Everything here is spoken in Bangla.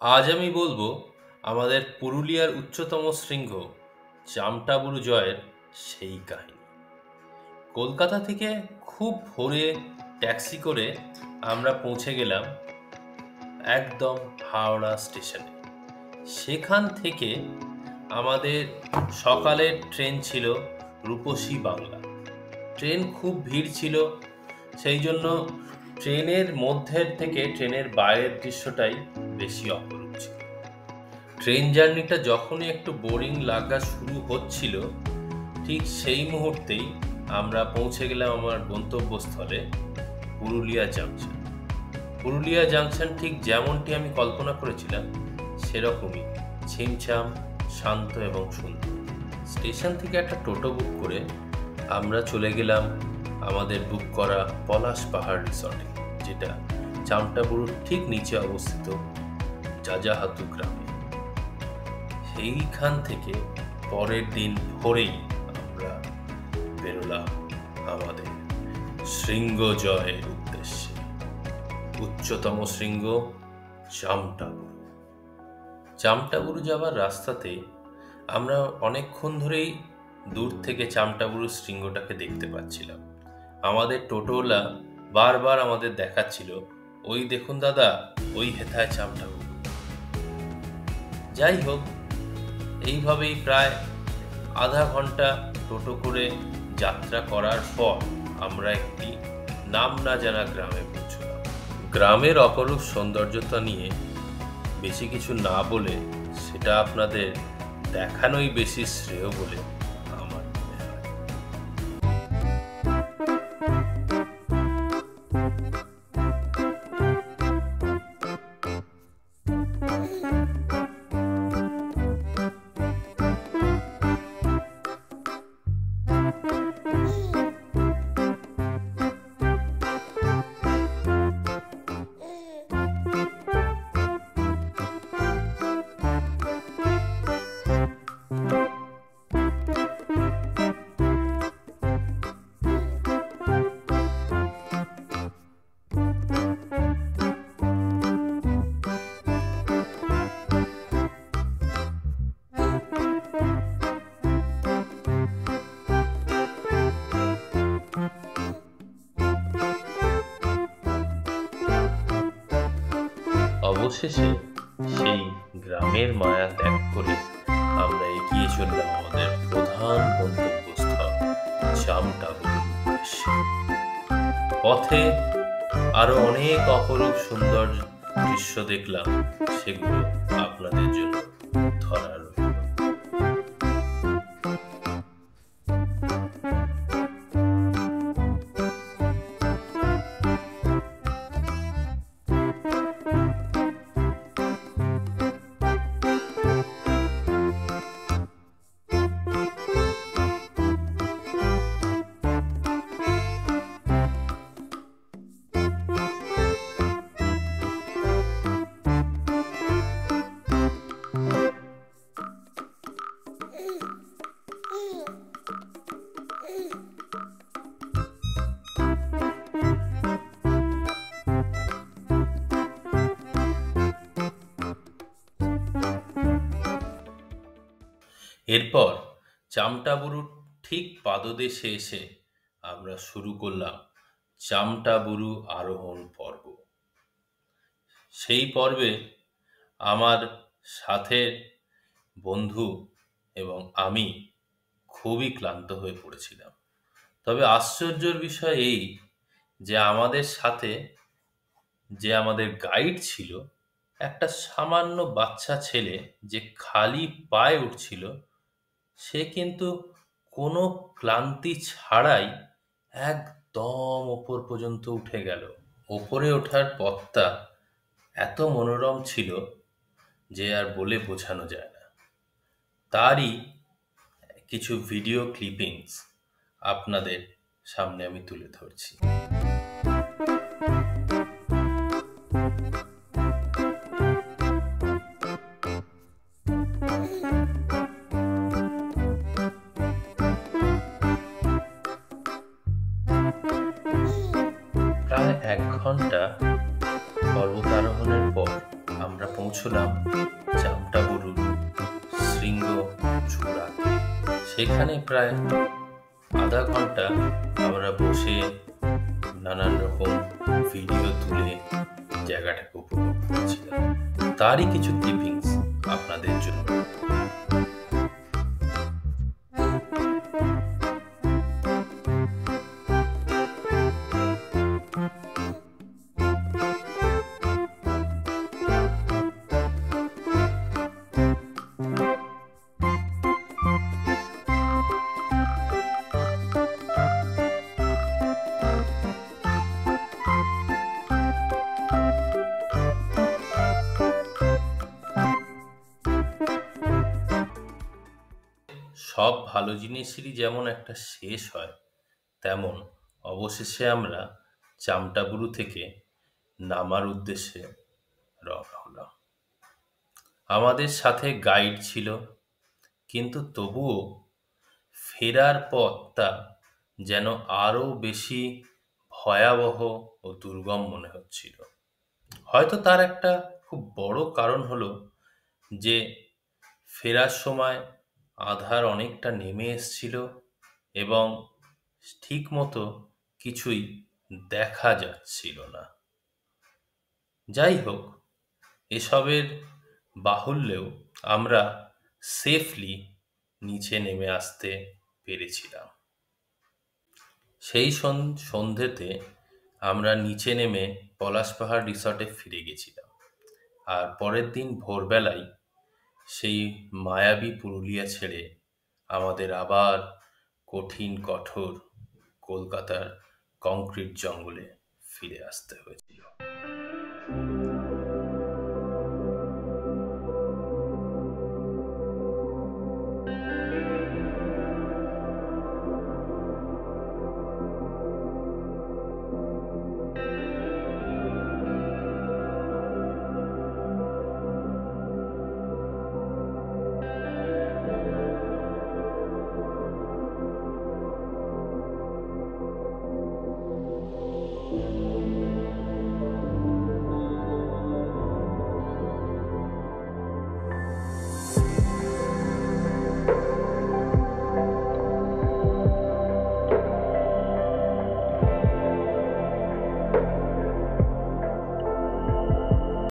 আজ আমি বলবো আমাদের পুরুলিয়ার উচ্চতম শৃঙ্গ চামটাবুরু জয়ের সেই কাহিনী। কলকাতা থেকে খুব ভোরে ট্যাক্সি করে আমরা পৌঁছে গেলাম একদম হাওড়া স্টেশনে। সেখান থেকে আমাদের সকালের ট্রেন ছিল রূপসী বাংলা। ট্রেন খুব ভিড় ছিল, সেই জন্য ট্রেনের মধ্যের থেকে ট্রেনের বাইরের দৃশ্যটাই বেশি অপরূপ ছিল। ট্রেন জার্নিটা যখনই একটু বোরিং লাগা শুরু হচ্ছিল, ঠিক সেই মুহূর্তেই আমরা পৌঁছে গেলাম আমার গন্তব্যস্থলে পুরুলিয়া জাংশন। পুরুলিয়া জাংশন ঠিক যেমনটি আমি কল্পনা করেছিলাম সেরকমই ছিমছাম, শান্ত এবং সুন্দর। স্টেশন থেকে একটা টোটো বুক করে আমরা চলে গেলাম আমাদের বুক করা পলাশ পাহাড় রিসর্টে, যেটা চামটাবুরুর ঠিক নিচে অবস্থিত যাযাহাতু গ্রামে। সেইখান থেকে পরের দিন ভোরেই আমরা বেরোলাম আমাদের শৃঙ্গ জয়ের উদ্দেশ্যে, উচ্চতম শৃঙ্গ চামটাবুরু। চামটাবুরু যাওয়ার রাস্তাতে আমরা অনেকক্ষণ ধরেই দূর থেকে চামটাবুরু শৃঙ্গটাকে দেখতে পাচ্ছিলাম। আমাদের টোটোওয়ালা বারবার আমাদের দেখাচ্ছিল, ওই দেখুন দাদা, ওই হেথায় চামটাবুরু। যাই হোক, এইভাবেই প্রায় আধা ঘন্টা টোটো করে যাত্রা করার পর আমরা একটি নাম না জানা গ্রামে পৌঁছলাম। গ্রামের অপরূপ সৌন্দর্যতা নিয়ে বেশি কিছু না বলে সেটা আপনাদের দেখানোই বেশি শ্রেয় বলে আমার মনে হয়। অবশেষে সেই গ্রামের মায়া ত্যাগ করে আমরা এগিয়ে চললাম আমাদের প্রধান গন্তব্যস্থল চামটাবুরুর উদ্দেশ্যে। পথে আরো অনেক অপরূপ সুন্দর দৃশ্য দেখলাম, সেগুলো আপনাদের জন্য ধরা রইল। এরপর চামটাবুরুর ঠিক পাদদেশে এসে আমরা শুরু করলাম চামটাবুরু আরোহণ পর্ব। সেই পর্বে আমার সাথের বন্ধু এবং আমি খুবই ক্লান্ত হয়ে পড়েছিলাম। তবে আশ্চর্যের বিষয় এই যে আমাদের সাথে যে আমাদের গাইড ছিল, একটা সামান্য বাচ্চা ছেলে যে খালি পায়ে উঠছিল, সে কিন্তু কোনো ক্লান্তি ছাড়াই একদম ওপর পর্যন্ত উঠে গেল। ওপরে ওঠার পথটা এত মনোরম ছিল যে আর বলে বোঝানো যায় না। তারই কিছু ভিডিও ক্লিপিংস আপনাদের সামনে আমি তুলে ধরছি। প্রায় 1 ঘন্টা পর্বতারোহণের পর আমরা পৌঁছলাম চামটাবুরুর শৃঙ্গ চূড়াতে। সেখানে প্রায় আধা ঘন্টা আমরা বসে নানান রকম ভিডিও তুলে জায়গাটাকে উপভোগ করেছিলাম। তারই কিছু ক্লিপিংস আপনাদের জন্য। সব ভালো জিনিসেরই যেমন একটা শেষ হয়, তেমন অবশেষে আমরা চামটাবুরু থেকে নামার উদ্দেশ্যে রওনা হলাম। আমাদের সাথে গাইড ছিল, কিন্তু তবুও ফেরার পথটা যেন আরো বেশি ভয়াবহ ও দুর্গম মনে হচ্ছিল। হয়তো তার একটা খুব বড় কারণ হলো যে ফেরার সময় আধার অনেকটা নেমে এসছিল এবং ঠিক মতো কিছুই দেখা যাচ্ছিল না। যাই হোক, এসবের বাহুল্যেও আমরা সেফলি নিচে নেমে আসতে পেরেছিলাম। সেই সন্ধেতে আমরা নিচে নেমে পলাশপাহাড় রিসর্টে ফিরে গেছিলাম। আর পরের দিন ভোরবেলায় সেই মায়াবী পুরুলিয়া ছেড়ে আমাদের আবার কঠিন কঠোর কলকাতার কংক্রিট জঙ্গলে ফিরে আসতে হয়েছিল।